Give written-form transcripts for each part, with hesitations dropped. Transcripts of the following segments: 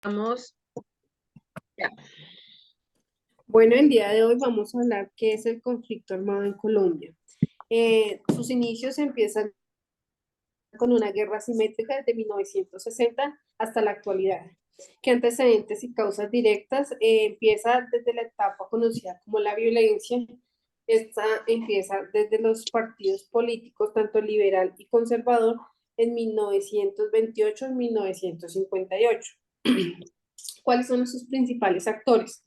Vamos, ya. Bueno, el día de hoy vamos a hablar qué es el conflicto armado en Colombia. Sus inicios empiezan con una guerra asimétrica desde 1960 hasta la actualidad. ¿Qué antecedentes y causas directas? Empieza desde la etapa conocida como la violencia. Esta empieza desde los partidos políticos, tanto liberal y conservador, en 1928 y 1958. ¿Cuáles son sus principales actores?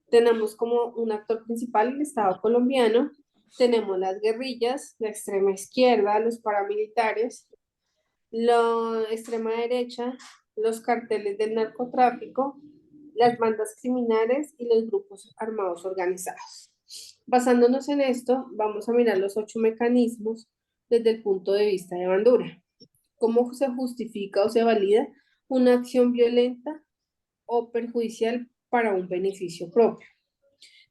Tenemos como un actor principal el Estado colombiano, tenemos las guerrillas, la extrema izquierda, los paramilitares, la extrema derecha, los carteles del narcotráfico, las bandas criminales y los grupos armados organizados. Basándonos en esto, vamos a mirar los 8 mecanismos desde el punto de vista de Bandura. ¿Cómo se justifica o se valida una acción violenta o perjudicial para un beneficio propio?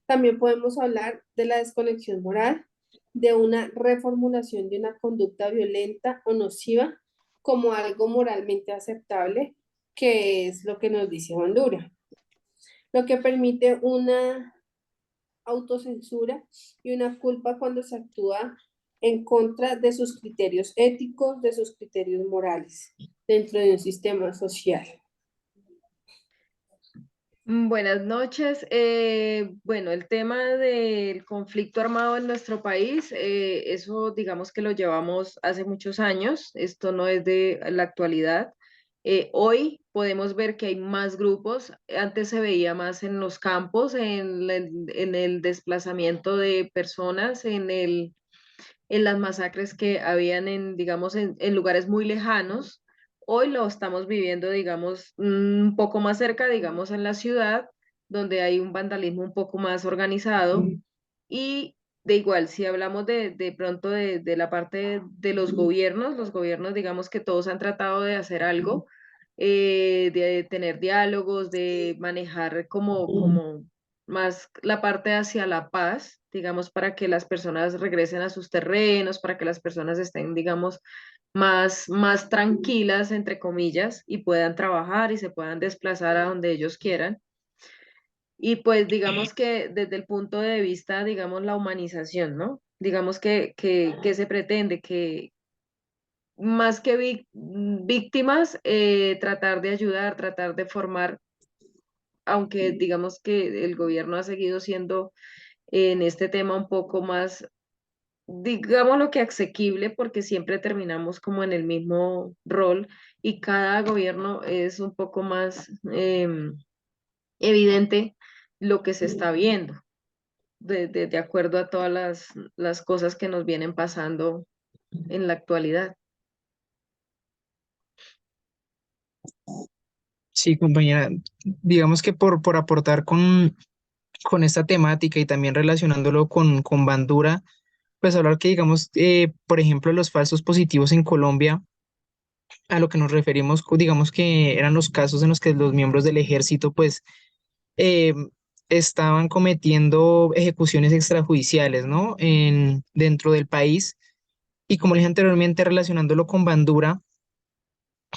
También podemos hablar de la desconexión moral, de una reformulación de una conducta violenta o nociva como algo moralmente aceptable, que es lo que nos dice Bandura, lo que permite una autocensura y una culpa cuando se actúa en contra de sus criterios éticos, de sus criterios morales, dentro de un sistema social. Buenas noches. Bueno, el tema del conflicto armado en nuestro país, eso digamos que lo llevamos hace muchos años, esto no es de la actualidad. Hoy podemos ver que hay más grupos, antes se veía más en los campos, en el desplazamiento de personas, en las masacres que habían digamos, en lugares muy lejanos. Hoy lo estamos viviendo, digamos, un poco más cerca, digamos, en la ciudad, donde hay un vandalismo un poco más organizado. Y de igual, si hablamos de pronto de la parte de los gobiernos, digamos que todos han tratado de hacer algo, de tener diálogos, de manejar como más la parte hacia la paz, digamos, para que las personas regresen a sus terrenos, para que las personas estén, digamos, más tranquilas, entre comillas, y puedan trabajar y se puedan desplazar a donde ellos quieran. Y pues digamos que desde el punto de vista, digamos, la humanización, ¿no? Digamos que se pretende que más que víctimas, tratar de ayudar, tratar de formar, aunque digamos que el gobierno ha seguido siendo en este tema un poco más, digamos lo que asequible, porque siempre terminamos como en el mismo rol y cada gobierno es un poco más evidente lo que se está viendo, de acuerdo a todas las cosas que nos vienen pasando en la actualidad. Sí, compañera, digamos que por aportar con esta temática y también relacionándolo con Bandura, pues hablar que, digamos, por ejemplo, los falsos positivos en Colombia, a lo que nos referimos, digamos que eran los casos en los que los miembros del ejército, pues, eh, estaban cometiendo ejecuciones extrajudiciales, ¿no? Dentro del país. Y como les dije anteriormente, relacionándolo con Bandura,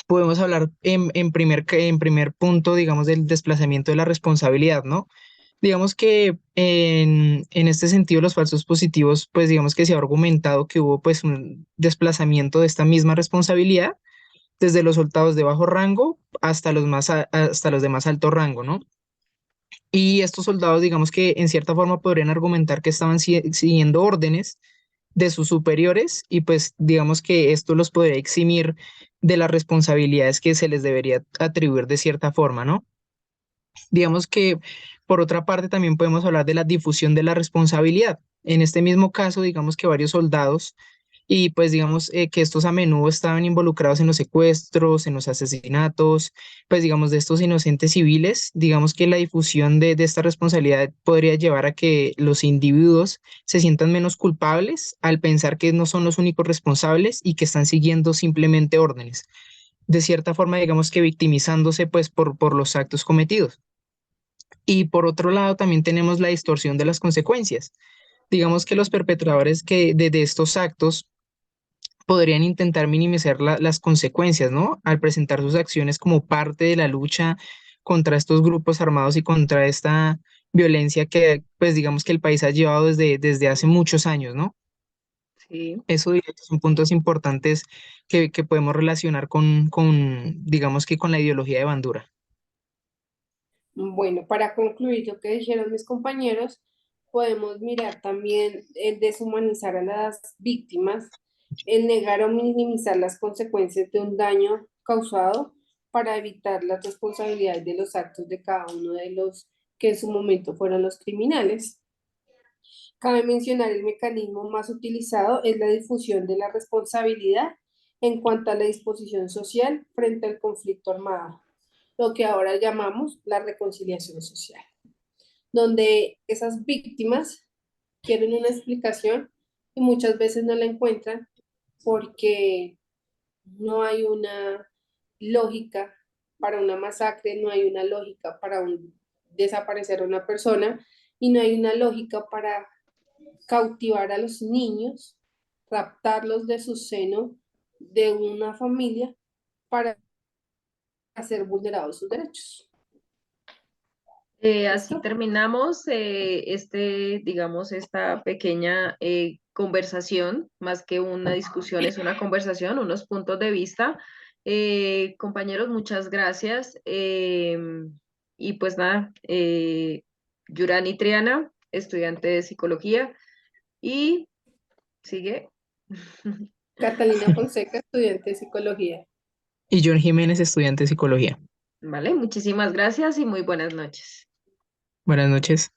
podemos hablar en primer punto, digamos, del desplazamiento de la responsabilidad, ¿no? Digamos que en este sentido los falsos positivos, pues digamos que se ha argumentado que hubo pues un desplazamiento de esta misma responsabilidad desde los soldados de bajo rango hasta hasta los de más alto rango, ¿no? Y estos soldados, digamos que en cierta forma podrían argumentar que estaban siguiendo órdenes de sus superiores y pues digamos que esto los podría eximir de las responsabilidades que se les debería atribuir de cierta forma, ¿no? Digamos que por otra parte también podemos hablar de la difusión de la responsabilidad. En este mismo caso, digamos que varios soldados y pues digamos que estos a menudo estaban involucrados en los secuestros, en los asesinatos, pues digamos de estos inocentes civiles, digamos que la difusión de esta responsabilidad podría llevar a que los individuos se sientan menos culpables al pensar que no son los únicos responsables y que están siguiendo simplemente órdenes. De cierta forma, digamos que victimizándose pues por los actos cometidos. Y por otro lado, también tenemos la distorsión de las consecuencias. Digamos que los perpetradores de estos actos podrían intentar minimizar las consecuencias, ¿no? Al presentar sus acciones como parte de la lucha contra estos grupos armados y contra esta violencia que, pues digamos que el país ha llevado desde hace muchos años, ¿no? Sí. Eso diría que son puntos importantes que podemos relacionar digamos que con la ideología de Bandura. Bueno, para concluir lo que dijeron mis compañeros, podemos mirar también el deshumanizar a las víctimas, el negar o minimizar las consecuencias de un daño causado para evitar las responsabilidades de los actos de cada uno de los que en su momento fueron los criminales. Cabe mencionar el mecanismo más utilizado es la difusión de la responsabilidad en cuanto a la disposición social frente al conflicto armado, lo que ahora llamamos la reconciliación social, donde esas víctimas quieren una explicación y muchas veces no la encuentran porque no hay una lógica para una masacre, no hay una lógica para desaparecer a una persona y no hay una lógica para cautivar a los niños, raptarlos de su seno de una familia para hacer vulnerados sus derechos. Así ¿Listo? terminamos digamos, esta pequeña conversación, más que una discusión, es una conversación, unos puntos de vista. Compañeros, muchas gracias. Y pues nada, Yurani Triana, estudiante de psicología, y sigue. Catalina Fonseca, estudiante de psicología. Y John Jiménez, estudiante de psicología. Vale, muchísimas gracias y muy buenas noches. Buenas noches.